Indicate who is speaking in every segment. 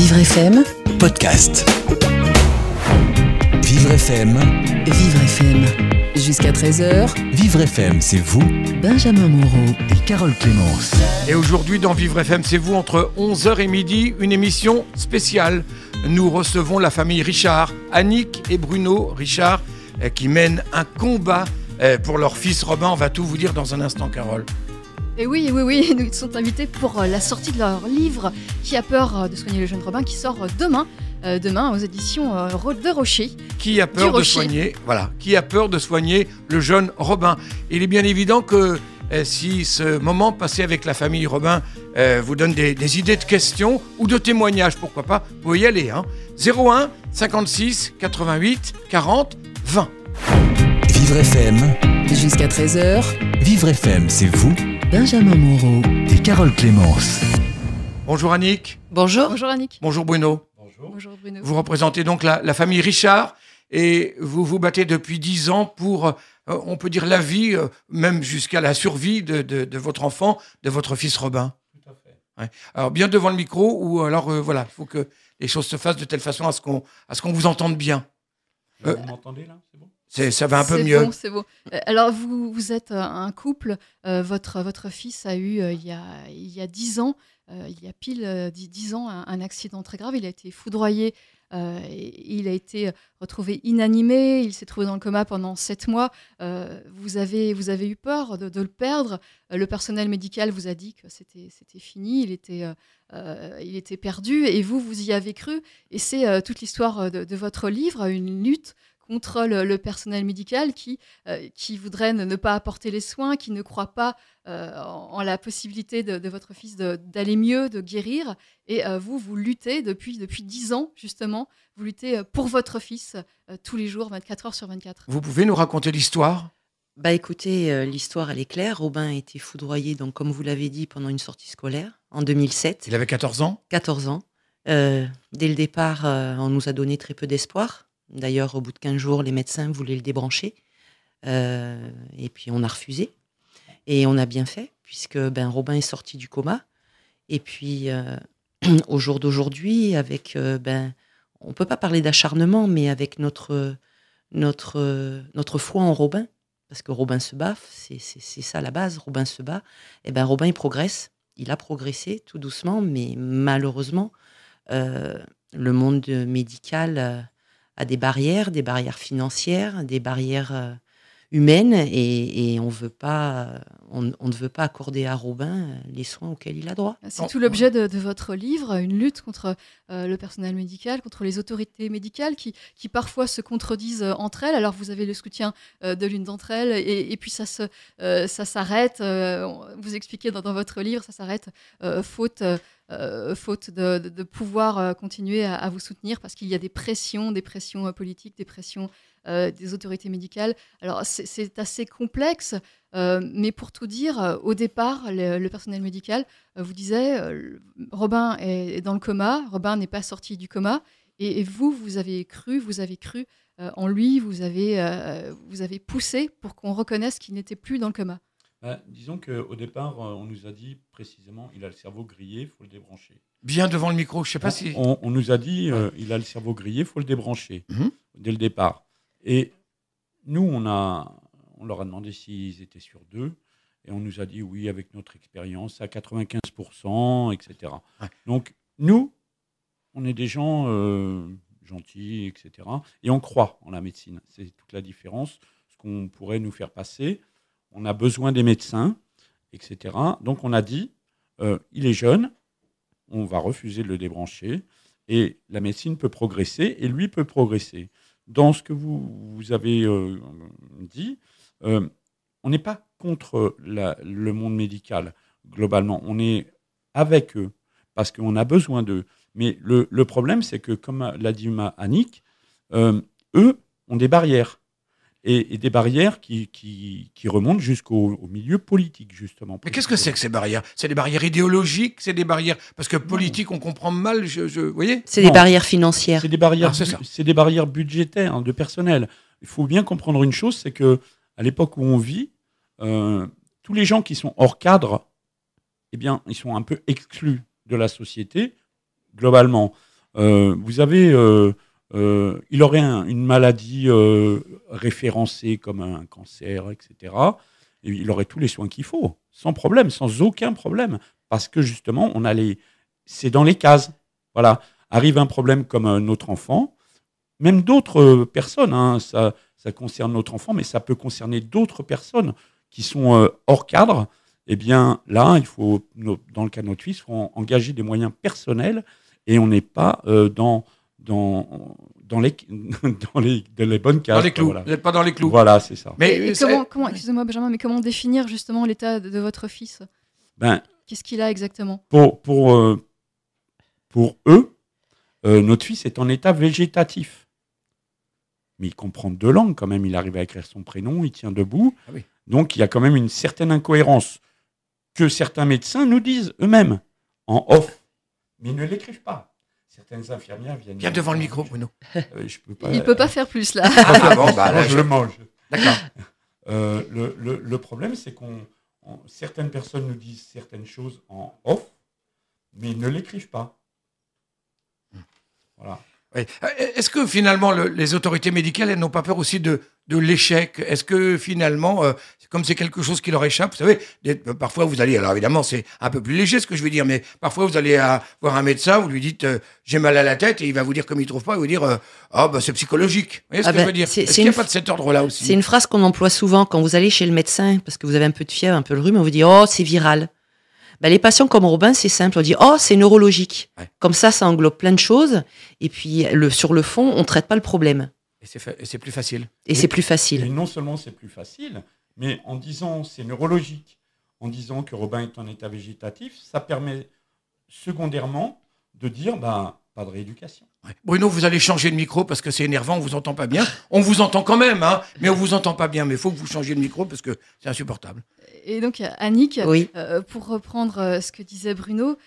Speaker 1: Vivre FM,
Speaker 2: podcast. Vivre FM.
Speaker 1: Vivre FM. Jusqu'à 13h,
Speaker 2: Vivre FM, c'est vous
Speaker 1: Benjamin Moreau
Speaker 2: et Carole Clémence.
Speaker 3: Et aujourd'hui dans Vivre FM, c'est vous entre 11h et midi, une émission spéciale. Nous recevons la famille Richard, Annick et Bruno Richard, qui mènent un combat pour leur fils Robin. On va tout vous dire dans un instant, Carole.
Speaker 4: Et oui, ils sont invités pour la sortie de leur livre « Qui a peur de soigner le jeune Robin » qui sort demain aux éditions de Rocher.
Speaker 3: Qui a peur de soigner, qui a peur de soigner le jeune Robin. Il est bien évident que si ce moment passé avec la famille Robin vous donne des idées de questions ou de témoignages, pourquoi pas, vous pouvez y aller. 01 56 88 40 20.
Speaker 2: Vivre FM.
Speaker 1: jusqu'à 13h,
Speaker 2: Vivre FM, c'est vous
Speaker 1: Benjamin Moreau
Speaker 2: et Carole Clémence.
Speaker 3: Bonjour Annick.
Speaker 4: Bonjour Annick.
Speaker 3: Bonjour Bruno.
Speaker 4: Bonjour Bruno.
Speaker 3: Vous représentez donc la famille Richard et vous vous battez depuis 10 ans pour, on peut dire, la vie, même jusqu'à la survie de votre enfant, de votre fils Robin.
Speaker 5: Tout à fait.
Speaker 3: Ouais. Alors bien devant le micro ou alors il faut que les choses se fassent de telle façon à ce qu'on vous entende bien.
Speaker 5: Vous m'entendez là? C'est bon?
Speaker 3: Ça va un peu mieux.
Speaker 4: C'est bon. Alors vous êtes un couple, votre fils a eu il y a 10 ans, il y a pile 10 ans, un accident très grave. Il a été foudroyé, il a été retrouvé inanimé, il s'est trouvé dans le coma pendant 7 mois. Vous avez eu peur de le perdre. Le personnel médical vous a dit que c'était fini, il était perdu et vous y avez cru. Et c'est toute l'histoire de votre livre, une lutte contre le personnel médical qui voudrait ne pas apporter les soins, qui ne croit pas en la possibilité de votre fils d'aller mieux, de guérir. Et vous luttez depuis 10 ans, justement. Vous luttez pour votre fils tous les jours, 24 heures sur 24.
Speaker 3: Vous pouvez nous raconter l'histoire ?
Speaker 6: Écoutez, l'histoire elle est claire. Robin a été foudroyé, donc, comme vous l'avez dit, pendant une sortie scolaire en 2007.
Speaker 3: Il avait 14 ans ?
Speaker 6: 14 ans. Dès le départ, on nous a donné très peu d'espoir. D'ailleurs, au bout de 15 jours, les médecins voulaient le débrancher. Et puis, on a refusé. Et on a bien fait, puisque Robin est sorti du coma. Et puis, au jour d'aujourd'hui, avec, on ne peut pas parler d'acharnement, mais avec notre foi en Robin, parce que Robin se bat, c'est ça la base, Robin se bat. Et Robin, il progresse. Il a progressé tout doucement, mais malheureusement, le monde médical a des barrières financières, des barrières humaines, et on ne veut pas accorder à Robin les soins auxquels il a droit.
Speaker 4: C'est tout l'objet de votre livre, une lutte contre le personnel médical, contre les autorités médicales qui parfois se contredisent entre elles. Alors vous avez le soutien de l'une d'entre elles et puis ça s'arrête. Vous expliquez dans votre livre, ça s'arrête faute de pouvoir continuer à vous soutenir parce qu'il y a des pressions politiques, des pressions des autorités médicales. Alors c'est assez complexe, mais pour tout dire, au départ, le personnel médical vous disait Robin est dans le coma, Robin n'est pas sorti du coma, et vous avez cru en lui, vous avez poussé pour qu'on reconnaisse qu'il n'était plus dans le coma.
Speaker 5: Disons qu'au départ, on nous a dit précisément il a le cerveau grillé, il faut le débrancher.
Speaker 3: Bien devant le micro, je ne sais pas si...
Speaker 5: On nous a dit il a le cerveau grillé, il faut le débrancher dès le départ. Et nous, on leur a demandé s'ils étaient sur 2. Et on nous a dit oui, avec notre expérience, à 95%, etc. Ouais. Donc, nous, on est des gens gentils, etc. Et on croit en la médecine. C'est toute la différence. Ce qu'on pourrait nous faire passer, on a besoin des médecins, etc. Donc, on a dit, il est jeune, on va refuser de le débrancher. Et la médecine peut progresser, et lui peut progresser. Dans ce que vous avez dit, on n'est pas contre le monde médical, globalement. On est avec eux, parce qu'on a besoin d'eux. Mais le problème, c'est que, comme l'a dit Annick, eux ont des barrières. Et des barrières qui remontent jusqu'au milieu politique, justement.
Speaker 3: Mais qu'est-ce que c'est que ces barrières ? C'est des barrières idéologiques ? C'est des barrières... Parce que politique, on comprend mal, vous voyez ?
Speaker 6: C'est des barrières financières.
Speaker 5: C'est des barrières budgétaires, de personnel. Il faut bien comprendre une chose, c'est qu'à l'époque où on vit, tous les gens qui sont hors cadre, eh bien, ils sont un peu exclus de la société, globalement. Vous avez, il aurait une maladie référencée comme un cancer, etc. Et il aurait tous les soins qu'il faut, sans problème, sans aucun problème. Parce que justement, c'est dans les cases. Voilà. Arrive un problème comme notre enfant, même d'autres personnes, hein, ça concerne notre enfant, mais ça peut concerner d'autres personnes qui sont hors cadre. Eh bien, là, il faut, dans le cas de notre fils, il faut engager des moyens personnels et on n'est pas dans les bonnes cases.
Speaker 3: Dans les clous.
Speaker 5: Voilà.
Speaker 3: Vous n'êtes pas dans les clous.
Speaker 5: Voilà, c'est ça.
Speaker 4: Et comment, excusez-moi Benjamin, mais comment définir justement l'état de votre fils? Qu'est-ce qu'il a exactement?
Speaker 5: Pour eux, notre fils est en état végétatif. Mais il comprend 2 langues quand même. Il arrive à écrire son prénom, il tient debout.
Speaker 3: Ah oui.
Speaker 5: Donc, il y a quand même une certaine incohérence que certains médecins nous disent eux-mêmes en off. Mais ils ne l'écrivent pas. Certaines infirmières viennent...
Speaker 3: Viens devant le micro, Bruno.
Speaker 5: Je peux pas...
Speaker 4: Il ne peut pas faire plus là.
Speaker 3: Ah bon, bah là,
Speaker 5: je le mange.
Speaker 3: D'accord.
Speaker 5: Le problème, c'est certaines personnes nous disent certaines choses en off, mais ils ne l'écrivent pas. Voilà.
Speaker 3: Oui. Est-ce que finalement les autorités médicales, elles n'ont pas peur aussi de l'échec? Est-ce que finalement, comme c'est quelque chose qui leur échappe, vous savez, parfois vous allez, alors évidemment c'est un peu plus léger ce que je veux dire, mais parfois vous allez voir un médecin, vous lui dites j'ai mal à la tête et il va vous dire comme il ne trouve pas, il va vous dire c'est psychologique. Vous voyez ce que je veux dire? Est-ce qu'il n'y a pas de cet ordre-là aussi?
Speaker 6: C'est une phrase qu'on emploie souvent quand vous allez chez le médecin, parce que vous avez un peu de fièvre, un peu le rhume, on vous dit oh c'est viral. Les patients comme Robin, c'est simple, on dit oh c'est neurologique.
Speaker 3: Ouais.
Speaker 6: Comme ça englobe plein de choses. Et puis sur le fond, on traite pas le problème.
Speaker 3: Et c'est plus facile.
Speaker 6: Et c'est plus facile.
Speaker 5: Et non seulement c'est plus facile, mais en disant c'est neurologique, en disant que Robin est en état végétatif, ça permet secondairement de dire pas de rééducation.
Speaker 3: Ouais. Bruno, vous allez changer de micro parce que c'est énervant, on vous entend pas bien. On vous entend quand même, hein, mais on vous entend pas bien. Mais il faut que vous changiez de micro parce que c'est insupportable.
Speaker 4: Et donc, Annick,
Speaker 6: Oui.
Speaker 4: pour reprendre ce que disait Bruno,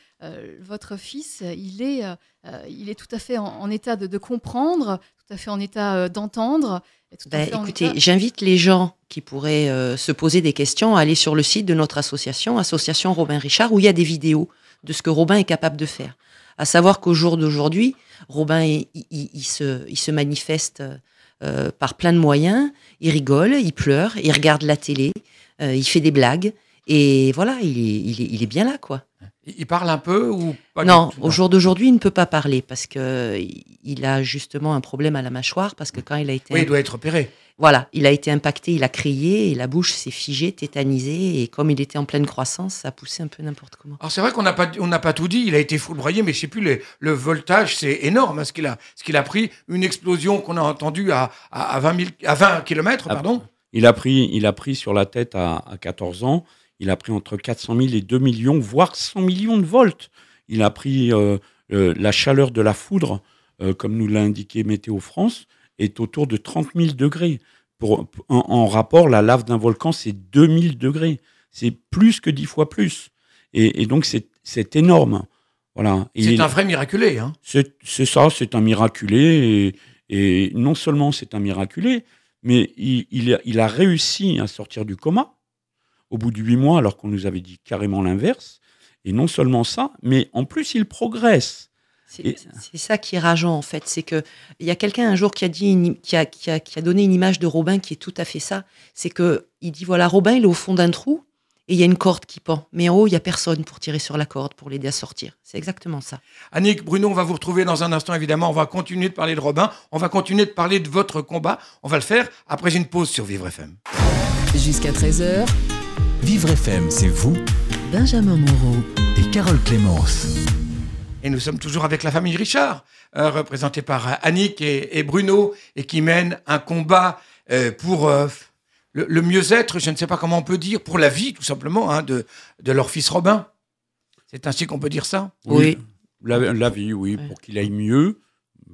Speaker 4: votre fils, il est tout à fait en état de comprendre, tout à fait en état d'entendre.
Speaker 6: Écoutez, j'invite les gens qui pourraient se poser des questions à aller sur le site de notre association Robin Richard, où il y a des vidéos de ce que Robin est capable de faire. À savoir qu'au jour d'aujourd'hui, Robin, il se manifeste par plein de moyens. Il rigole, il pleure, il regarde la télé, il fait des blagues. Et voilà, il est bien là, quoi.
Speaker 3: Il parle un peu ou pas?
Speaker 6: Non, au jour d'aujourd'hui, il ne peut pas parler parce qu'il a justement un problème à la mâchoire. Parce que quand il a été...
Speaker 3: Oui, il doit être opéré.
Speaker 6: Voilà, il a été impacté, il a crié et la bouche s'est figée, tétanisée. Et comme il était en pleine croissance, ça a poussé un peu n'importe comment.
Speaker 3: Alors c'est vrai qu'on n'a pas tout dit, il a été foudroyé, mais je ne sais plus, le voltage, c'est énorme hein, ce qu'il a pris. Une explosion qu'on a entendue à 20 km, pardon.
Speaker 5: Il a pris sur la tête à 14 ans, il a pris entre 400 000 et 2 millions, voire 100 millions de volts. Il a pris la chaleur de la foudre, comme nous l'a indiqué Météo France, est autour de 30 000 degrés. En rapport, la lave d'un volcan, c'est 2000 degrés. C'est plus que 10 fois plus. Et donc, c'est énorme. Voilà.
Speaker 3: C'est un vrai miraculé. Hein.
Speaker 5: C'est ça, c'est un miraculé. Et non seulement c'est un miraculé, mais il a réussi à sortir du coma au bout de 8 mois, alors qu'on nous avait dit carrément l'inverse. Et non seulement ça, mais en plus, il progresse.
Speaker 6: C'est ça qui est rageant, en fait. C'est qu'il y a quelqu'un un jour qui a donné une image de Robin qui est tout à fait ça. C'est qu'il dit, voilà, Robin, il est au fond d'un trou et il y a une corde qui pend. Mais en haut, il n'y a personne pour tirer sur la corde, pour l'aider à sortir. C'est exactement ça.
Speaker 3: Annick, Bruno, on va vous retrouver dans un instant, évidemment. On va continuer de parler de Robin. On va continuer de parler de votre combat. On va le faire après une pause sur Vivre FM.
Speaker 1: Jusqu'à 13h,
Speaker 2: Vivre FM, c'est vous
Speaker 1: Benjamin Moreau.
Speaker 2: et Carole Clémence.
Speaker 3: Et nous sommes toujours avec la famille Richard, représentée par Annick et Bruno, et qui mènent un combat pour le mieux-être, je ne sais pas comment on peut dire, pour la vie, tout simplement, hein, de leur fils Robin. C'est ainsi qu'on peut dire ça?
Speaker 6: Oui.
Speaker 5: La vie, oui, pour qu'il aille mieux.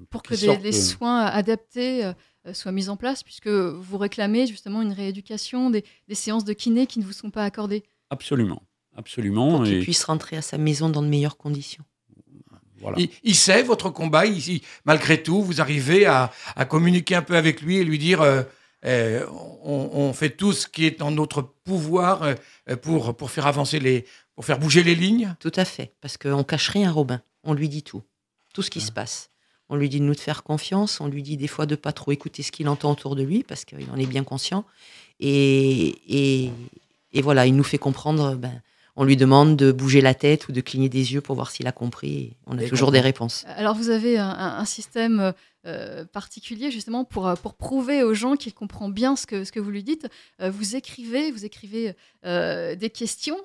Speaker 4: Pour que des soins adaptés soient mis en place, puisque vous réclamez justement une rééducation, des séances de kiné qui ne vous sont pas accordées.
Speaker 5: Absolument. Absolument.
Speaker 6: Pour qu'il puisse rentrer à sa maison dans de meilleures conditions.
Speaker 3: Voilà. Il sait votre combat, malgré tout, vous arrivez à communiquer un peu avec lui et lui dire on fait tout ce qui est en notre pouvoir pour faire avancer pour faire bouger les lignes.
Speaker 6: Tout à fait, parce qu'on ne cache rien à Robin, on lui dit tout. tout ce qui se passe. On lui dit de nous de faire confiance, on lui dit des fois de pas trop écouter ce qu'il entend autour de lui, parce qu'il en est bien conscient. Et voilà, il nous fait comprendre, on lui demande de bouger la tête ou de cligner des yeux pour voir s'il a compris. Et on a toujours des réponses.
Speaker 4: Alors vous avez un système particulier justement pour prouver aux gens qu'il comprend bien ce que vous lui dites. Vous écrivez des questions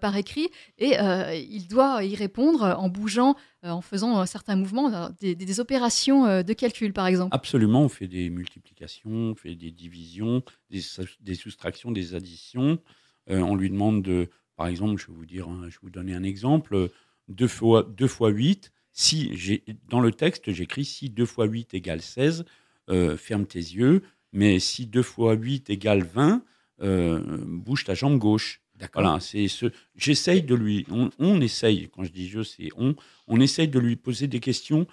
Speaker 4: par écrit, et il doit y répondre en bougeant, en faisant certains mouvements, des opérations de calcul par exemple.
Speaker 5: Absolument, on fait des multiplications, on fait des divisions, des soustractions, des additions. On lui demande de, par exemple, je vais vous donner un exemple, 2 fois 8. Dans le texte, j'écris si 2 fois 8 égale 16, ferme tes yeux, mais si 2 fois 8 égale 20, bouge ta jambe gauche.
Speaker 3: D'accord.
Speaker 5: Voilà, j'essaye de lui, on essaye, quand je dis je, c'est on essaye de lui poser des questions,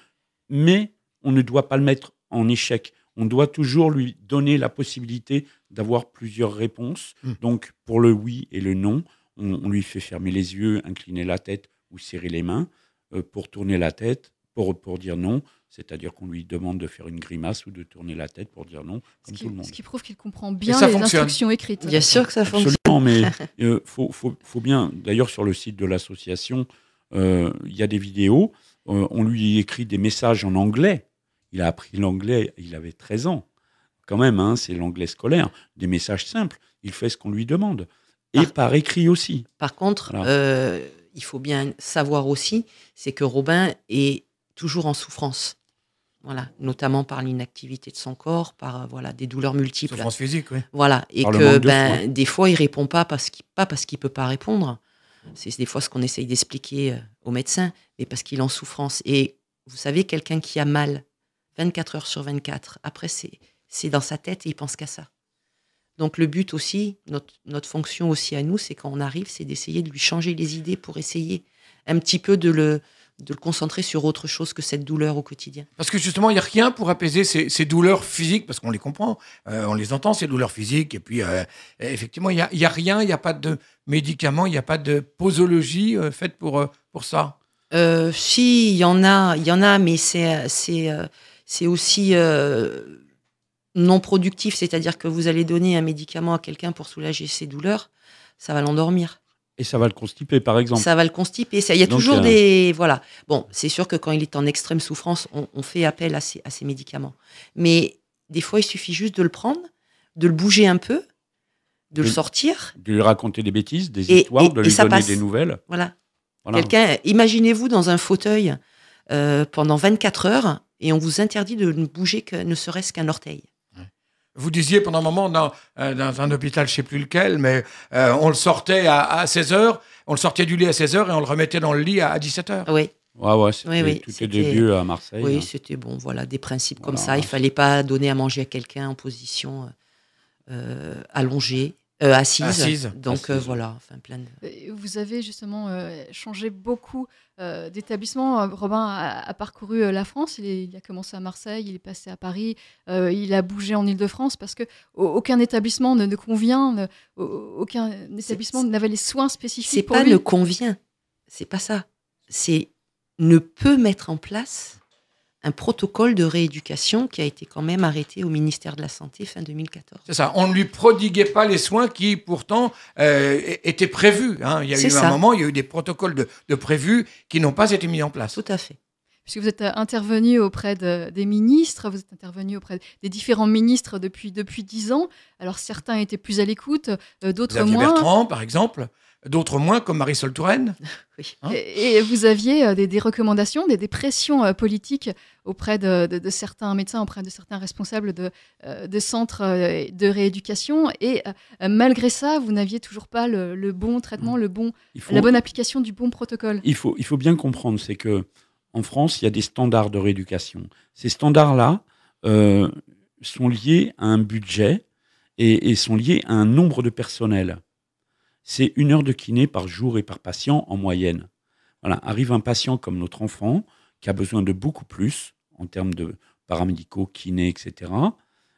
Speaker 5: mais on ne doit pas le mettre en échec. On doit toujours lui donner la possibilité d'avoir plusieurs réponses. Donc, pour le oui et le non, on lui fait fermer les yeux, incliner la tête ou serrer les mains. Pour tourner la tête, pour dire non, c'est-à-dire qu'on lui demande de faire une grimace ou de tourner la tête pour dire non, comme tout le monde.
Speaker 4: Ce qui prouve qu'il comprend bien
Speaker 3: ça
Speaker 4: les
Speaker 3: fonctionne.
Speaker 4: instructions écrites.
Speaker 6: Bien sûr que ça fonctionne.
Speaker 5: Absolument, mais faut bien. D'ailleurs, sur le site de l'association, il y a des vidéos. On lui écrit des messages en anglais. Il a appris l'anglais, il avait 13 ans. Quand même, c'est l'anglais scolaire. Des messages simples. Il fait ce qu'on lui demande. Et par écrit aussi.
Speaker 6: Par contre,
Speaker 5: Voilà.
Speaker 6: il faut bien savoir aussi, c'est que Robin est toujours en souffrance. Voilà, notamment par l'inactivité de son corps, par des douleurs multiples.
Speaker 3: Souffrance physique, oui.
Speaker 6: Voilà, et
Speaker 5: Par le
Speaker 6: que
Speaker 5: manque de soins.
Speaker 6: des fois il répond pas parce qu'il peut pas répondre. C'est des fois ce qu'on essaye d'expliquer aux médecins, mais parce qu'il est en souffrance. Et vous savez, quelqu'un qui a mal 24 heures sur 24, après c'est dans sa tête et il pense qu'à ça. Donc le but aussi, notre fonction aussi à nous, c'est quand on arrive, c'est d'essayer de lui changer les idées pour essayer un petit peu de le concentrer sur autre chose que cette douleur au quotidien.
Speaker 3: Parce que justement, il n'y a rien pour apaiser ces douleurs physiques, parce qu'on les comprend, on les entend, ces douleurs physiques, et puis effectivement, il n'y a rien, il n'y a pas de médicaments, il n'y a pas de posologie faite pour ça.
Speaker 6: Si, il y en a, mais c'est aussi non productif, c'est-à-dire que vous allez donner un médicament à quelqu'un pour soulager ses douleurs, ça va l'endormir.
Speaker 5: Et ça va le constiper, par exemple.
Speaker 6: Ça va le constiper. Il y a
Speaker 5: Donc,
Speaker 6: toujours des... Voilà. Bon, c'est sûr que quand il est en extrême souffrance, on fait appel à ces médicaments. Mais des fois, il suffit juste de le prendre, de le bouger un peu, de le sortir.
Speaker 5: De lui raconter des bêtises, des histoires, de lui donner des nouvelles.
Speaker 6: Voilà.
Speaker 5: Voilà.
Speaker 6: Imaginez-vous dans un fauteuil pendant 24 heures et on vous interdit de ne bouger que ne serait-ce qu'un orteil.
Speaker 3: Vous disiez pendant un moment dans un hôpital, je ne sais plus lequel, mais on le sortait à 16h, on le sortait du lit à 16h et on le remettait dans le lit à 17h.
Speaker 6: Oui.
Speaker 5: Ouais, c'était tout est début à Marseille.
Speaker 6: Oui, c'était bon, des principes comme
Speaker 5: Voilà.
Speaker 6: ça. Il ne fallait pas donner à manger à quelqu'un en position allongée, assise. Donc
Speaker 5: Assise.
Speaker 6: voilà, plein de...
Speaker 4: Vous avez justement changé beaucoup d'établissements. Robin a parcouru la France, il a commencé à Marseille, il est passé à Paris, il a bougé en Île-de-France parce qu'aucun établissement ne convient, aucun établissement n'avait les soins spécifiques
Speaker 6: C'est
Speaker 4: pour
Speaker 6: pas
Speaker 4: lui.
Speaker 6: ne convient, c'est pas ça. C'est ne peut mettre en place un protocole de rééducation qui a été quand même arrêté au ministère de la Santé fin 2014.
Speaker 3: C'est ça, on ne lui prodiguait pas les soins qui pourtant étaient prévus. Il y a eu un moment, il y a eu des protocoles de prévus qui n'ont pas été mis en place.
Speaker 6: Tout à fait.
Speaker 4: Puisque vous êtes intervenu auprès des ministres, vous êtes intervenu auprès des différents ministres depuis 10 ans. Alors certains étaient plus à l'écoute, d'autres
Speaker 3: Xavier
Speaker 4: moins.
Speaker 3: Bertrand, par exemple, d'autres moins, comme Marisol Touraine.
Speaker 6: Oui.
Speaker 4: Et vous aviez des recommandations, des pressions politiques auprès de certains médecins, auprès de certains responsables de centres de rééducation. Et malgré ça, vous n'aviez toujours pas le bon traitement, la bonne application du bon protocole.
Speaker 5: Il faut bien comprendre, c'est que en France, il y a des standards de rééducation. Ces standards-là sont liés à un budget et sont liés à un nombre de personnel. C'est 1 heure de kiné par jour et par patient en moyenne. Voilà, arrive un patient comme notre enfant qui a besoin de beaucoup plus en termes de paramédicaux, kinés, etc.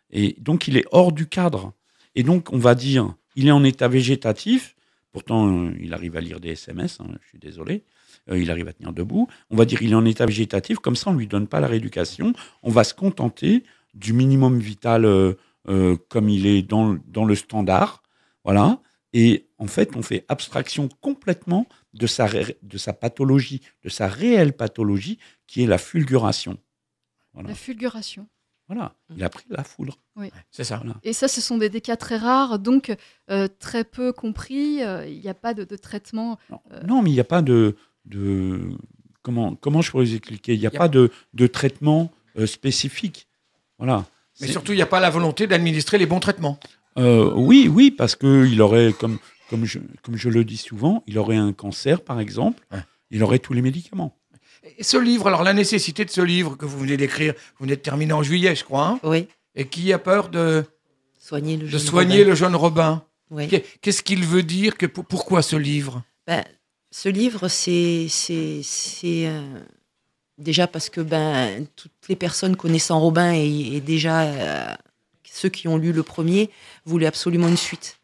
Speaker 5: Et donc, il est hors du cadre. Et donc, on va dire, il est en état végétatif. Pourtant, il arrive à lire des SMS, je suis désolé. il arrive à tenir debout. On va dire il est en état végétatif, comme ça on ne lui donne pas la rééducation. On va se contenter du minimum vital comme il est dans le standard. Voilà. Et en fait, on fait abstraction complètement de sa pathologie, de sa réelle pathologie, qui est la fulguration. Voilà.
Speaker 4: La fulguration.
Speaker 5: Voilà, il a pris la foudre.
Speaker 4: Oui.
Speaker 3: C'est ça.
Speaker 5: Voilà.
Speaker 4: Et ça, ce sont des cas très rares, donc très peu compris. Il n'y a pas de traitement.
Speaker 5: Non, mais il n'y a pas de comment je pourrais vous expliquer. Il n'y a pas de traitement spécifique. Voilà.
Speaker 3: Mais surtout, il n'y a pas la volonté d'administrer les bons traitements.
Speaker 5: Oui, parce qu'il aurait, comme je le dis souvent, il aurait un cancer, par exemple, il aurait tous les médicaments.
Speaker 3: Et ce livre, alors la nécessité de ce livre que vous venez d'écrire, vous venez de terminer en juillet, je crois, hein,
Speaker 6: Oui,
Speaker 3: et qui a peur de
Speaker 6: soigner le
Speaker 3: soigner
Speaker 6: Robin.
Speaker 3: le jeune Robin.
Speaker 6: Oui.
Speaker 3: Qu'est-ce qu'il veut dire pourquoi ce livre?
Speaker 6: Ce livre, c'est déjà parce que toutes les personnes connaissant Robin et déjà ceux qui ont lu le premier voulaient absolument une suite.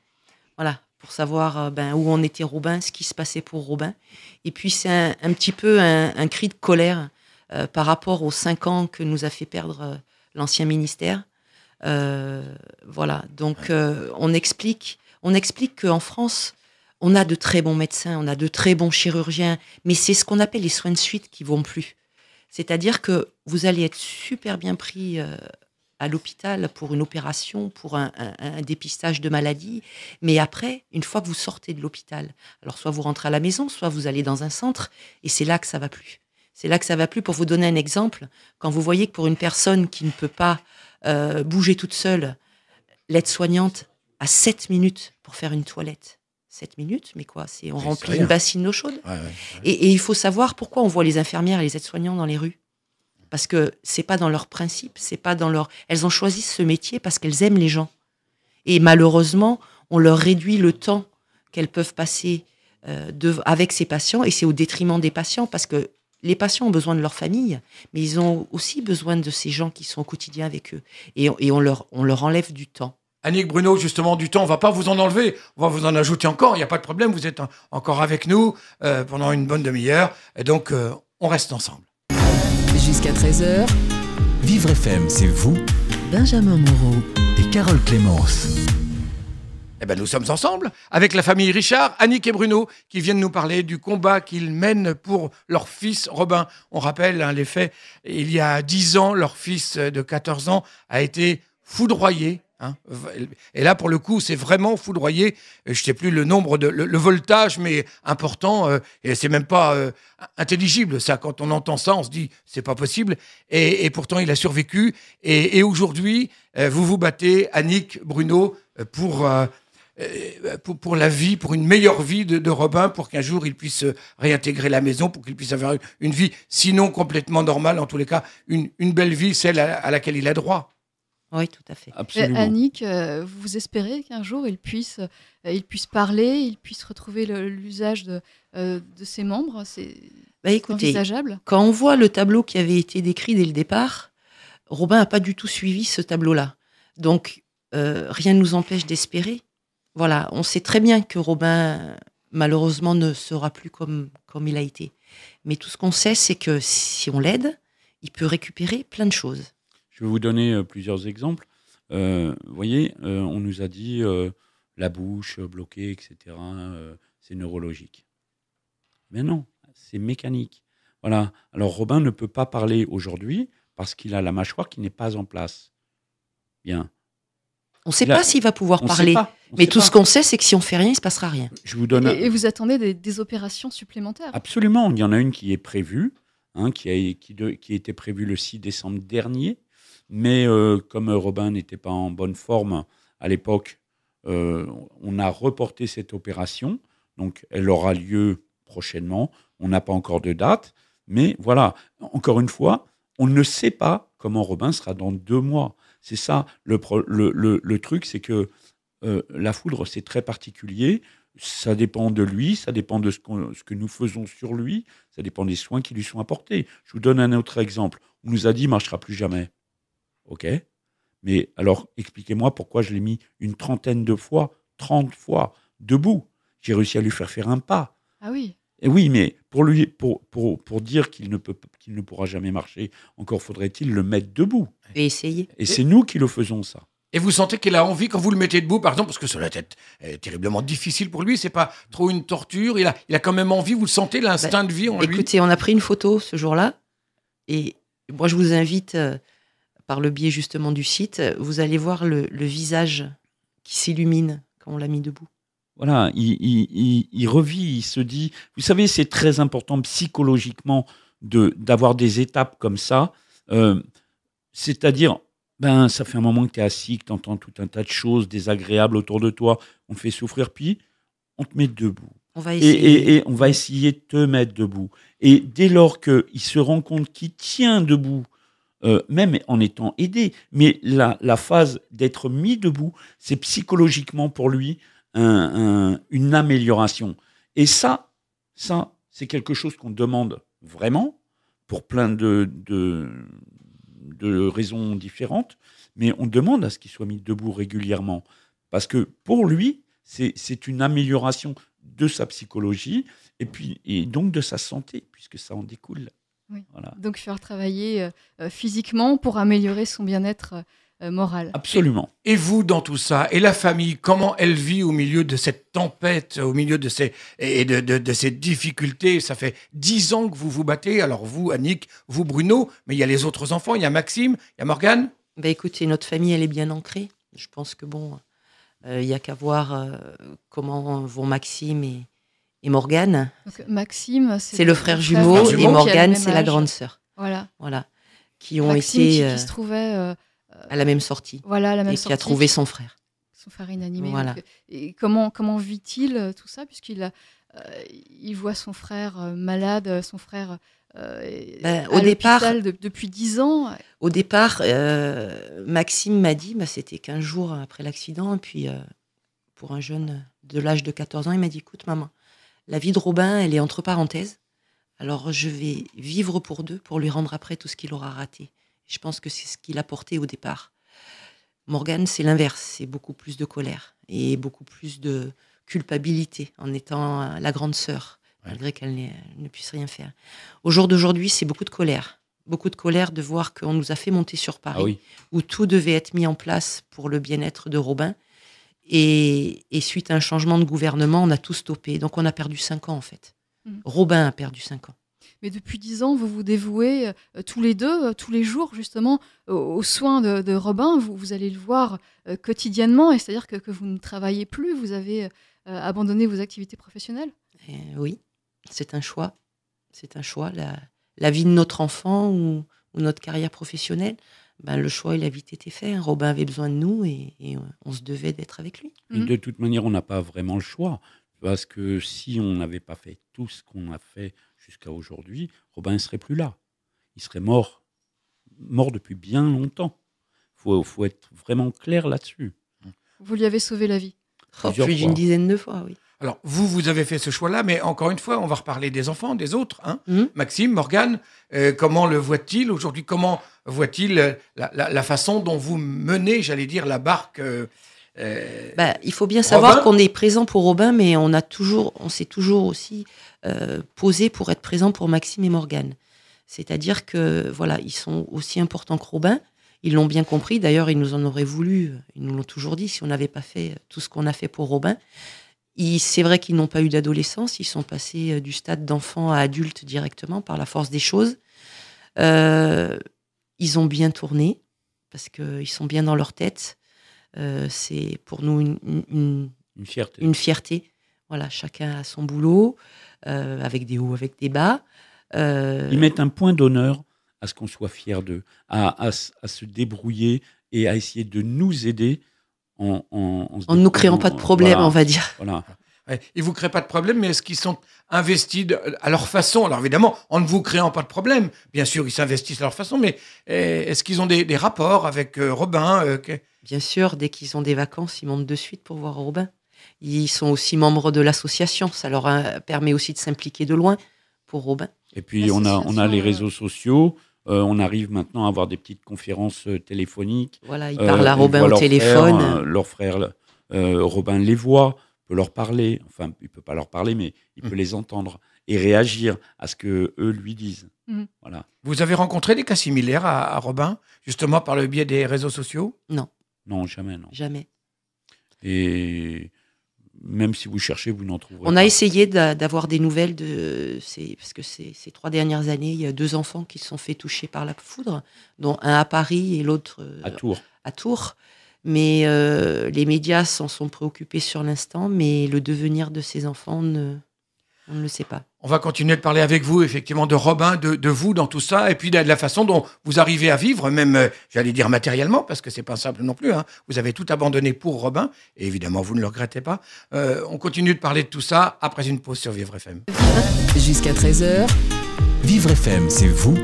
Speaker 6: Voilà, pour savoir où en était Robin, ce qui se passait pour Robin. Et puis c'est un petit peu un cri de colère par rapport aux 5 ans que nous a fait perdre l'ancien ministère. Voilà, donc on explique qu'en France, on a de très bons médecins, on a de très bons chirurgiens, mais c'est ce qu'on appelle les soins de suite qui vont plus. C'est-à-dire que vous allez être super bien pris à l'hôpital pour une opération, pour un dépistage de maladie, mais après, une fois que vous sortez de l'hôpital, alors soit vous rentrez à la maison, soit vous allez dans un centre, et c'est là que ça va plus. C'est là que ça va plus. Pour vous donner un exemple, quand vous voyez que pour une personne qui ne peut pas bouger toute seule, l'aide-soignante a 7 minutes pour faire une toilette. 7 minutes, mais quoi, on remplit une bassine d'eau chaude.
Speaker 3: Ouais.
Speaker 6: Et il faut savoir pourquoi on voit les infirmières et les aides-soignants dans les rues. Parce que c'est pas dans leur principe, c'est pas dans leur. Elles ont choisi ce métier parce qu'elles aiment les gens. Et malheureusement, on leur réduit le temps qu'elles peuvent passer avec ces patients, et c'est au détriment des patients, parce que les patients ont besoin de leur famille, mais ils ont aussi besoin de ces gens qui sont au quotidien avec eux. Et on leur enlève du temps.
Speaker 3: Annick Bruno, justement, du temps, on ne va pas vous en enlever, on va vous en ajouter encore, il n'y a pas de problème, vous êtes encore avec nous pendant une bonne demi-heure, et donc on reste ensemble.
Speaker 1: Jusqu'à 13h,
Speaker 2: Vivre FM, c'est vous
Speaker 1: Benjamin Moreau.
Speaker 2: et Carole Clémence.
Speaker 3: Eh ben, nous sommes ensemble avec la famille Richard, Annick et Bruno, qui viennent nous parler du combat qu'ils mènent pour leur fils Robin. On rappelle les faits, il y a 10 ans, leur fils de 14 ans a été foudroyé. Et là, pour le coup, c'est vraiment foudroyé. Je ne sais plus le nombre, le voltage, mais important. Et c'est même pas intelligible. Ça, quand on entend ça, on se dit c'est pas possible. Et pourtant, il a survécu. Et aujourd'hui, vous vous battez, Annick, Bruno, pour la vie, pour une meilleure vie de Robin, pour qu'un jour il puisse réintégrer la maison, pour qu'il puisse avoir une vie, sinon complètement normale, en tous les cas, une belle vie, celle à laquelle il a droit.
Speaker 6: Oui, tout à fait.
Speaker 5: Absolument.
Speaker 4: Annick, vous espérez qu'un jour il puisse parler, il puisse retrouver l'usage de ses membres? C'est
Speaker 6: Écoutez,
Speaker 4: envisageable?
Speaker 6: quand on voit le tableau qui avait été décrit dès le départ, Robin n'a pas du tout suivi ce tableau-là. Donc, rien ne nous empêche d'espérer. Voilà, on sait très bien que Robin, malheureusement, ne sera plus comme il a été. Mais tout ce qu'on sait, c'est que si on l'aide, il peut récupérer plein de choses.
Speaker 5: Je vais vous donner plusieurs exemples. Vous voyez, on nous a dit la bouche bloquée, etc. C'est neurologique. Mais non, c'est mécanique. Voilà. Alors Robin ne peut pas parler aujourd'hui parce qu'il a la mâchoire qui n'est pas en place. Bien.
Speaker 6: On ne sait pas s'il va pouvoir parler. Mais tout ce qu'on sait, c'est que si on fait rien, il ne se passera rien.
Speaker 5: Je vous donne.
Speaker 4: Et vous attendez des opérations supplémentaires?
Speaker 5: Absolument. Il y en a une qui est prévue, qui a été prévue le 6 décembre dernier. Mais comme Robin n'était pas en bonne forme à l'époque, on a reporté cette opération. Donc, elle aura lieu prochainement. On n'a pas encore de date. Mais voilà, encore une fois, on ne sait pas comment Robin sera dans 2 mois. C'est ça, le truc, c'est que la foudre, c'est très particulier. Ça dépend de lui, ça dépend de ce que nous faisons sur lui, ça dépend des soins qui lui sont apportés. Je vous donne un autre exemple. On nous a dit, il ne marchera plus jamais. OK. Mais alors, expliquez-moi pourquoi je l'ai mis une 30aine de fois, 30 fois, debout. J'ai réussi à lui faire un pas.
Speaker 4: Ah oui.
Speaker 5: Et oui, mais pour dire qu'il ne pourra jamais marcher, encore faudrait-il le mettre debout.
Speaker 6: Et essayer.
Speaker 5: Et c'est nous qui le faisons, ça.
Speaker 3: Et vous sentez qu'il a envie, quand vous le mettez debout, par exemple, parce que ça doit être terriblement difficile pour lui, c'est pas trop une torture, il a quand même envie, vous le sentez, l'instinct de vie en lui?
Speaker 6: Écoutez, on a pris une photo ce jour-là, et moi je vous invite, par le biais justement du site, vous allez voir le visage qui s'illumine quand on l'a mis debout.
Speaker 5: Voilà, il revit, il se dit... Vous savez, c'est très important psychologiquement d'avoir des étapes comme ça. C'est-à-dire, ça fait un moment que tu es assis, que tu entends tout un tas de choses désagréables autour de toi, on te fait souffrir, puis on te met debout.
Speaker 6: On va essayer.
Speaker 5: Et on va essayer de te mettre debout. Et dès lors qu'il se rend compte qu'il tient debout, même en étant aidé, mais la phase d'être mis debout, c'est psychologiquement pour lui une amélioration. Et ça, c'est quelque chose qu'on demande vraiment, pour plein de raisons différentes, mais on demande à ce qu'il soit mis debout régulièrement. Parce que pour lui, c'est une amélioration de sa psychologie et donc de sa santé, puisque ça en découle.
Speaker 4: Oui.
Speaker 5: Voilà.
Speaker 4: Donc faire travailler physiquement pour améliorer son bien-être moral.
Speaker 5: Absolument.
Speaker 3: Et vous, dans tout ça, et la famille, comment elle vit au milieu de cette tempête, au milieu de ces difficultés? Ça fait 10 ans que vous vous battez. Alors vous, Annick, vous, Bruno, mais il y a les autres enfants, il y a Maxime, il y a Morgane.
Speaker 6: Écoutez, notre famille, elle est bien ancrée. Je pense que il n'y a qu'à voir comment vont Maxime et Morgane.
Speaker 4: Donc, Maxime,
Speaker 6: c'est le frère jumeau, et Morgane, c'est la grande sœur.
Speaker 4: Voilà.
Speaker 6: Qui ont
Speaker 4: Maxime,
Speaker 6: été
Speaker 4: qui se trouvait
Speaker 6: à la même sortie.
Speaker 4: Voilà, la même
Speaker 6: et
Speaker 4: sortie.
Speaker 6: Qui a trouvé son frère.
Speaker 4: Son frère inanimé.
Speaker 6: Voilà.
Speaker 4: Donc, et comment vit-il tout ça, puisqu'il il voit son frère malade, son frère
Speaker 6: au départ,
Speaker 4: depuis 10 ans.
Speaker 6: Au départ, Maxime m'a dit, c'était 15 jours après l'accident, et puis pour un jeune de l'âge de 14 ans, il m'a dit, écoute maman, la vie de Robin, elle est entre parenthèses, alors je vais vivre pour deux, pour lui rendre après tout ce qu'il aura raté. Je pense que c'est ce qu'il a porté au départ. Morgane, c'est l'inverse, c'est beaucoup plus de colère et beaucoup plus de culpabilité en étant la grande sœur, malgré qu'elle ne puisse rien faire. Au jour d'aujourd'hui, c'est beaucoup de colère de voir qu'on nous a fait monter sur Paris, où tout devait être mis en place pour le bien-être de Robin. Et suite à un changement de gouvernement, on a tout stoppé. Donc on a perdu 5 ans en fait. Robin a perdu 5 ans.
Speaker 4: Mais depuis 10 ans, vous vous dévouez tous les deux, tous les jours, justement, aux soins de Robin. Vous allez le voir quotidiennement, et c'est-à-dire que vous ne travaillez plus, vous avez abandonné vos activités professionnelles?
Speaker 6: Oui, c'est un choix. C'est un choix. La vie de notre enfant ou notre carrière professionnelle, le choix, il a vite été fait. Robin avait besoin de nous et on se devait d'être avec lui.
Speaker 5: Et de toute manière, on n'a pas vraiment le choix. Parce que si on n'avait pas fait tout ce qu'on a fait jusqu'à aujourd'hui, Robin ne serait plus là. Il serait mort depuis bien longtemps. Faut être vraiment clair là-dessus.
Speaker 4: Vous lui avez sauvé la vie?
Speaker 6: Plus d'une dizaine de fois, oui.
Speaker 3: Alors, vous avez fait ce choix-là, mais encore une fois, on va reparler des enfants, des autres. Maxime, Morgane, comment le voit-il aujourd'hui? Comment voit-il la façon dont vous menez, j'allais dire, la barque
Speaker 6: il faut bien savoir qu'on est présent pour Robin, mais on s'est toujours aussi posé pour être présent pour Maxime et Morgane. C'est-à-dire que ils sont aussi importants que Robin. Ils l'ont bien compris. D'ailleurs, ils nous en auraient voulu. Ils nous l'ont toujours dit. Si on n'avait pas fait tout ce qu'on a fait pour Robin, c'est vrai qu'ils n'ont pas eu d'adolescence. Ils sont passés du stade d'enfant à adulte directement par la force des choses. Ils ont bien tourné parce qu'ils sont bien dans leur tête. C'est pour nous une fierté. Voilà, chacun a son boulot, avec des hauts, avec des bas.
Speaker 5: Ils mettent un point d'honneur à ce qu'on soit fiers d'eux, à se débrouiller et à essayer de nous aider en
Speaker 6: ne nous créant pas de problème, on va dire.
Speaker 5: Voilà.
Speaker 3: Ils ne vous créent pas de problème, mais est-ce qu'ils sont investis à leur façon? Alors évidemment, en ne vous créant pas de problème, bien sûr, ils s'investissent à leur façon, mais est-ce qu'ils ont des rapports avec Robin
Speaker 6: Bien sûr, dès qu'ils ont des vacances, ils montent de suite pour voir Robin. Ils sont aussi membres de l'association, ça leur permet aussi de s'impliquer de loin pour Robin.
Speaker 5: Et puis on a les réseaux sociaux, on arrive maintenant à avoir des petites conférences téléphoniques.
Speaker 6: Voilà, ils parlent à Robin au téléphone.
Speaker 5: Leur frère Robin les voit, peut leur parler, enfin il peut pas leur parler, mais il peut les entendre. et réagir à ce que eux lui disent. Voilà.
Speaker 3: Vous avez rencontré des cas similaires à Robin, justement par le biais des réseaux sociaux?
Speaker 5: Non, jamais, non.
Speaker 6: Jamais.
Speaker 5: Et même si vous cherchez, vous n'en trouverez pas.
Speaker 6: On a essayé d'avoir des nouvelles parce que ces 3 dernières années, il y a 2 enfants qui se sont fait toucher par la foudre, dont un à Paris et l'autre
Speaker 5: À Tours.
Speaker 6: Mais les médias s'en sont préoccupés sur l'instant, mais le devenir de ces enfants, on ne le sait pas.
Speaker 3: On va continuer de parler avec vous, effectivement, de Robin, de vous dans tout ça, et puis de la façon dont vous arrivez à vivre, même, j'allais dire matériellement, parce que c'est pas simple non plus. Hein. Vous avez tout abandonné pour Robin, et évidemment, vous ne le regrettez pas. On continue de parler de tout ça après une pause sur Vivre FM.
Speaker 1: Jusqu'à 13h,
Speaker 2: Vivre FM, c'est vous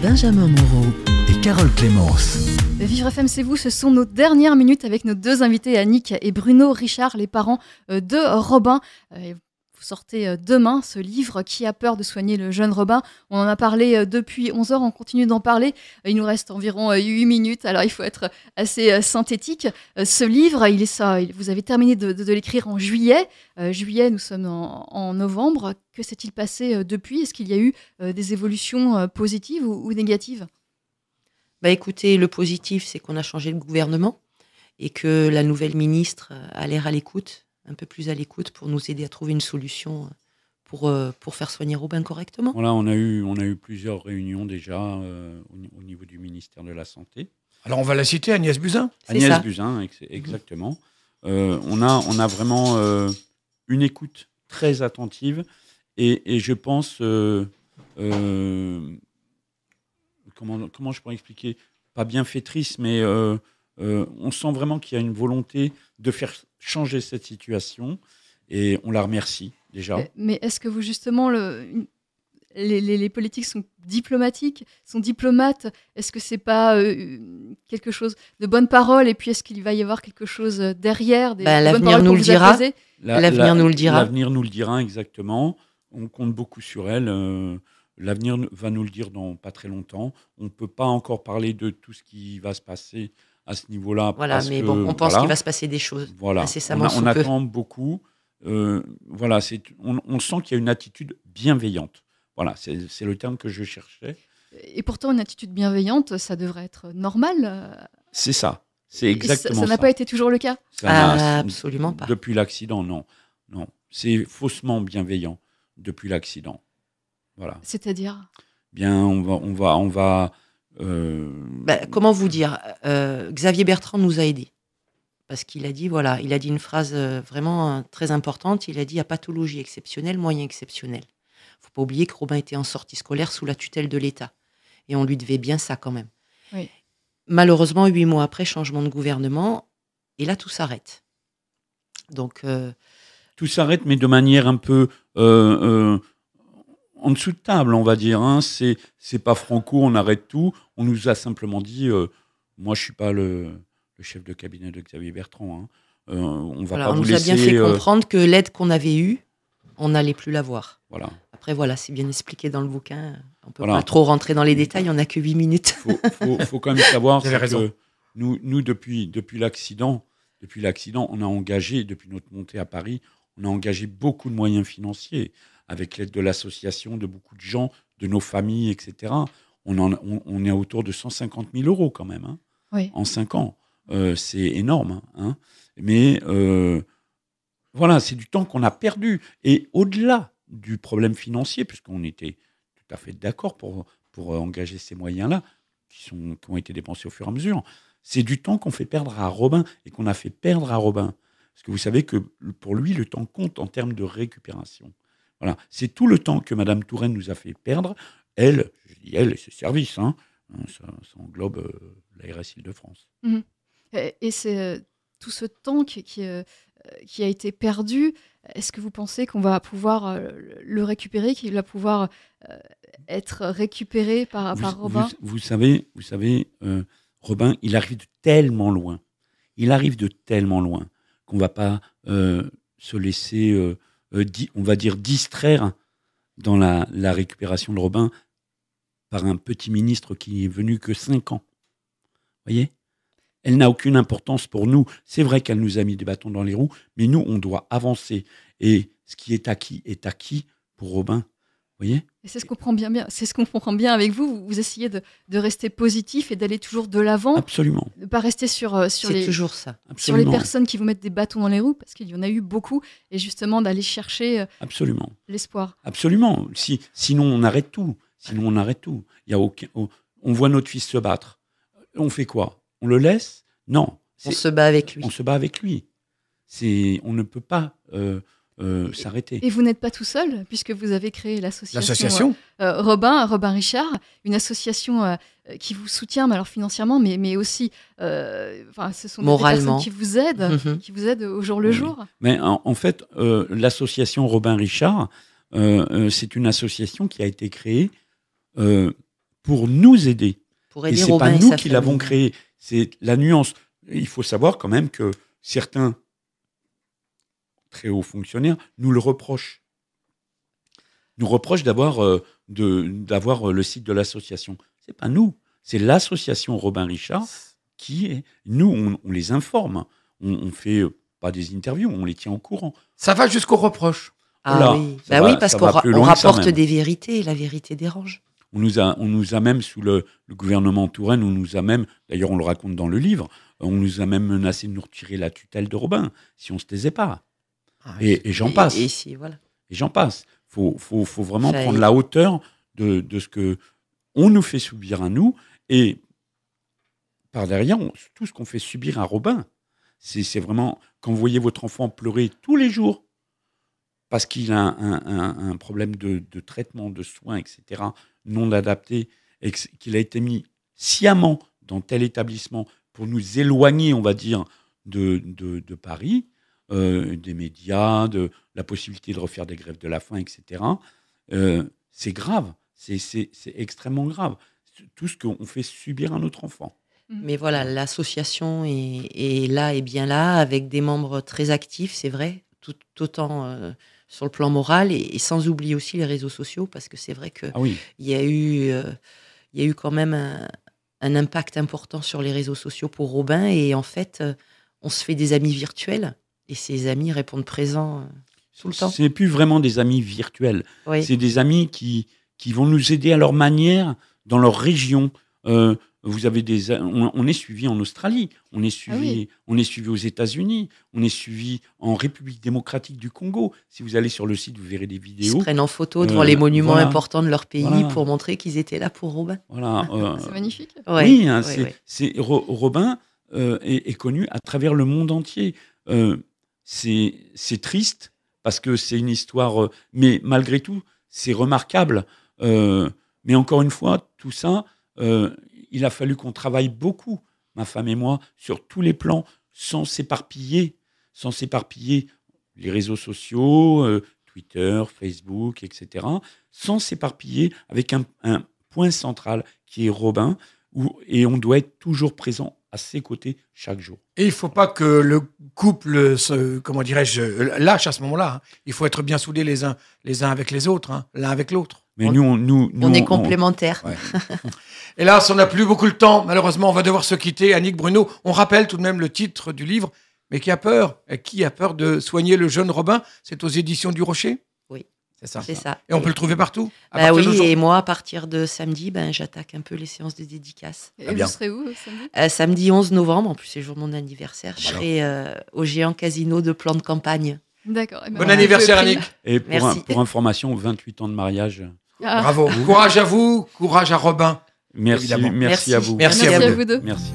Speaker 1: Benjamin Moreau.
Speaker 2: et Carole Clémence.
Speaker 4: Vivre FM, c'est vous, ce sont nos dernières minutes avec nos 2 invités, Annick et Bruno Richard, les parents de Robin. Vous sortez demain ce livre, Qui a peur de soigner le jeune Robin. On en a parlé depuis 11h, on continue d'en parler. Il nous reste environ 8 minutes, alors il faut être assez synthétique. Ce livre, vous avez terminé de l'écrire en juillet. Juillet, nous sommes en novembre. Que s'est-il passé depuis? Est-ce qu'il y a eu des évolutions positives ou négatives?
Speaker 6: Écoutez, le positif, c'est qu'on a changé le gouvernement et que la nouvelle ministre a l'air à l'écoute, un peu plus à l'écoute, pour nous aider à trouver une solution pour faire soigner Robin correctement.
Speaker 5: Voilà, on a eu plusieurs réunions déjà au niveau du ministère de la Santé.
Speaker 3: Alors, on va la citer, Agnès Buzyn.
Speaker 5: Agnès Buzyn, exactement. On a vraiment une écoute très attentive et je pense... Comment je pourrais expliquer? Pas bienfaitrice, mais on sent vraiment qu'il y a une volonté de faire changer cette situation et on la remercie déjà.
Speaker 4: Mais est-ce que vous, justement, les politiques sont diplomatiques, sont diplomates? Est-ce que c'est pas quelque chose de bonne parole? Et puis, est-ce qu'il va y avoir quelque chose derrière
Speaker 6: l'avenir nous le dira. L'avenir nous le dira.
Speaker 5: L'avenir nous le dira, exactement. On compte beaucoup sur elle. L'avenir va nous le dire dans pas très longtemps. On ne peut pas encore parler de tout ce qui va se passer à ce niveau-là.
Speaker 6: Voilà, mais bon, on pense qu'il va se passer des choses.
Speaker 5: Voilà. On attend beaucoup. Voilà, on sent qu'il y a une attitude bienveillante. Voilà, c'est le terme que je cherchais.
Speaker 4: Et pourtant, une attitude bienveillante, ça devrait être normal.
Speaker 5: C'est ça. C'est exactement ça.
Speaker 4: Ça n'a pas été toujours le cas?
Speaker 6: Absolument pas.
Speaker 5: Depuis l'accident, non. C'est faussement bienveillant depuis l'accident. Voilà.
Speaker 4: C'est-à-dire?
Speaker 5: Bien, on va.
Speaker 6: Comment vous dire? Xavier Bertrand nous a aidés. Parce qu'il a dit, il a dit une phrase vraiment très importante. Il a dit, à pathologie exceptionnelle, moyen exceptionnel. Il ne faut pas oublier que Robin était en sortie scolaire sous la tutelle de l'État. Et on lui devait bien ça quand même.
Speaker 4: Oui.
Speaker 6: Malheureusement, 8 mois après, changement de gouvernement. Et là, tout s'arrête. Donc,
Speaker 5: tout s'arrête, mais de manière un peu... en dessous de table, on va dire. Hein. C'est pas franco, on arrête tout. On nous a simplement dit, moi je suis pas le chef de cabinet de Xavier Bertrand. Hein. On va pas vous laisser.
Speaker 6: On nous a bien fait comprendre que l'aide qu'on avait eue, on n'allait plus l'avoir.
Speaker 5: Voilà.
Speaker 6: Après c'est bien expliqué dans le bouquin. On peut pas trop rentrer dans les détails. On n'a que 8 minutes.
Speaker 5: Faut quand même savoir
Speaker 3: que
Speaker 5: nous depuis l'accident, on a engagé depuis notre montée à Paris, on a engagé beaucoup de moyens financiers. Avec l'aide de l'association, de beaucoup de gens, de nos familles, etc. On est autour de 150 000 euros quand même, hein,
Speaker 4: oui.
Speaker 5: En 5 ans. C'est énorme. Hein. Mais voilà, c'est du temps qu'on a perdu. Et au-delà du problème financier, puisqu'on était tout à fait d'accord pour engager ces moyens-là, qui ont été dépensés au fur et à mesure, c'est du temps qu'on fait perdre à Robin et qu'on a fait perdre à Robin. Parce que vous savez que pour lui, le temps compte en termes de récupération. Voilà, c'est tout le temps que Madame Touraine nous a fait perdre. Elle, je dis elle et ses services, hein, ça englobe l'ARS Île-de-France.
Speaker 4: Mmh. Et c'est tout ce temps qui a été perdu. Est-ce que vous pensez qu'on va pouvoir le récupérer, qu'il va pouvoir être récupéré par Robin?
Speaker 5: Vous savez, Robin, il arrive de tellement loin. Il arrive de tellement loin qu'on ne va pas se laisser... on va dire distraire dans la récupération de Robin par un petit ministre qui est venu que 5 ans. Vous voyez? Elle n'a aucune importance pour nous. C'est vrai qu'elle nous a mis des bâtons dans les roues, mais nous, on doit avancer. Et ce qui est acquis pour Robin. voyez ?
Speaker 4: Et c'est ce qu'on comprend bien. C'est ce qu'on comprend bien avec vous. Vous essayez de rester positif et d'aller toujours de l'avant,
Speaker 5: Absolument.
Speaker 4: de ne pas rester sur
Speaker 6: C'est toujours ça.
Speaker 4: sur les
Speaker 5: Absolument.
Speaker 4: personnes qui vous mettent des bâtons dans les roues, parce qu'il y en a eu beaucoup, et justement d'aller chercher
Speaker 5: Absolument.
Speaker 4: l'espoir.
Speaker 5: Absolument. Sinon, on arrête tout. Il y a aucun. On voit notre fils se battre. On fait quoi ? On le laisse ? Non.
Speaker 6: On se bat avec lui.
Speaker 5: On se bat avec lui. On ne peut pas s'arrêter.
Speaker 4: Et vous n'êtes pas tout seul, puisque vous avez créé
Speaker 3: L'association
Speaker 4: Robin Richard, une association qui vous soutient, mais alors financièrement, mais aussi, ce sont des
Speaker 6: Moralement.
Speaker 4: personnes qui vous aident au jour le
Speaker 5: Oui.
Speaker 4: jour.
Speaker 5: Mais en fait, l'association Robin Richard, c'est une association qui a été créée pour nous aider.
Speaker 6: Pour
Speaker 5: Et
Speaker 6: aider
Speaker 5: c'est
Speaker 6: Robin
Speaker 5: pas
Speaker 6: et
Speaker 5: nous
Speaker 6: sa
Speaker 5: qui l'avons
Speaker 6: famille.
Speaker 5: créé. C'est la nuance. Il faut savoir quand même que certains très hauts fonctionnaires nous le reprochent. Nous reprochent d'avoir le site de l'association. C'est pas nous. C'est l'association Robin Richard qui est. Nous, on les informe. On fait pas des interviews, on les tient au courant.
Speaker 3: Ça va jusqu'au reproche.
Speaker 6: Ah
Speaker 5: Voilà.
Speaker 6: oui,
Speaker 5: Ça
Speaker 6: bah
Speaker 5: va-
Speaker 6: oui, parce
Speaker 5: ça
Speaker 6: qu'on
Speaker 5: va plus
Speaker 6: on
Speaker 5: loin que ça
Speaker 6: rapporte
Speaker 5: même.
Speaker 6: des vérités et la vérité dérange.
Speaker 5: On nous a même, sous le gouvernement Touraine, d'ailleurs on le raconte dans le livre, on nous a même menacé de nous retirer la tutelle de Robin si on ne se taisait pas. Et j'en passe.
Speaker 6: Et si, voilà.
Speaker 5: Et j'en passe. Faut vraiment
Speaker 6: Ça y
Speaker 5: prendre
Speaker 6: est.
Speaker 5: la hauteur de ce que on nous fait subir à nous. Et par derrière, tout ce qu'on fait subir à Robin, c'est vraiment, quand vous voyez votre enfant pleurer tous les jours, parce qu'il a un problème de traitement, de soins, etc., non adapté, et qu'il a été mis sciemment dans tel établissement pour nous éloigner, on va dire, de Paris, des médias, de la possibilité de refaire des grèves de la faim, etc., c'est grave, c'est extrêmement grave. Tout ce qu'on fait subir à notre enfant.
Speaker 6: Mais voilà, l'association est là et bien là, avec des membres très actifs, c'est vrai, tout autant sur le plan moral et sans oublier aussi les réseaux sociaux, parce que c'est vrai qu'il
Speaker 5: Ah oui,
Speaker 6: y a eu quand même un impact important sur les réseaux sociaux pour Robin, et en fait, on se fait des amis virtuels, et ces amis répondent présents tout le temps.
Speaker 5: ce n'est plus vraiment des amis virtuels.
Speaker 6: Oui.
Speaker 5: C'est des amis qui vont nous aider à leur manière, dans leur région. Vous avez on est suivi en Australie, on est suivi aux États-Unis, on est suivi en République démocratique du Congo. Si vous allez sur le site, vous verrez des
Speaker 6: Ils se
Speaker 5: vidéos.
Speaker 6: prennent en photo devant les monuments
Speaker 5: voilà.
Speaker 6: importants de leur pays
Speaker 5: Voilà.
Speaker 6: pour montrer qu'ils étaient là pour Robin.
Speaker 5: Voilà.
Speaker 4: C'est magnifique.
Speaker 6: Ouais,
Speaker 5: Oui, hein,
Speaker 6: ouais, ouais.
Speaker 5: Robin est connu à travers le monde entier. C'est triste parce que c'est une histoire, mais malgré tout, c'est remarquable. Mais encore une fois, tout ça, il a fallu qu'on travaille beaucoup, ma femme et moi, sur tous les plans, sans s'éparpiller, les réseaux sociaux, Twitter, Facebook, etc., sans s'éparpiller, avec un point central qui est Robin, et on doit être toujours présent à ses côtés chaque jour.
Speaker 3: Et il ne faut pas que le couple lâche à ce moment-là. Hein. Il faut être bien soudés les uns avec les autres, hein, l'un avec l'autre.
Speaker 5: Mais
Speaker 6: On est complémentaires.
Speaker 3: Ouais. Hélas, on n'a plus beaucoup le temps. Malheureusement, on va devoir se quitter. Annick Bruno, on rappelle tout de même le titre du livre. Mais qui a peur de soigner le jeune Robin? C'est aux éditions du Rocher?
Speaker 6: Oui.
Speaker 3: C'est ça.
Speaker 6: C'est ça.
Speaker 3: Et on peut le trouver partout? à
Speaker 6: Bah
Speaker 3: partir
Speaker 6: oui,
Speaker 3: d'aujourd'hui
Speaker 6: et moi, à partir de samedi, j'attaque un peu les séances de dédicaces.
Speaker 4: Et
Speaker 3: bien.
Speaker 4: vous serez où samedi?
Speaker 6: Samedi 11 novembre, en plus c'est le jour de mon anniversaire, je
Speaker 3: Voilà.
Speaker 6: serai au Géant Casino de Plan de Campagne.
Speaker 4: D'accord. Eh ben,
Speaker 3: Bon anniversaire,
Speaker 4: je prie.
Speaker 3: Annick.
Speaker 5: Et
Speaker 6: Merci.
Speaker 5: pour information, 28 ans de mariage.
Speaker 4: Ah,
Speaker 3: Bravo. Courage à vous, courage à Robin.
Speaker 5: Merci,
Speaker 3: Évidemment.
Speaker 5: merci à vous.
Speaker 3: Merci
Speaker 4: merci
Speaker 3: à
Speaker 4: à
Speaker 3: vous.
Speaker 4: vous deux.
Speaker 5: Merci.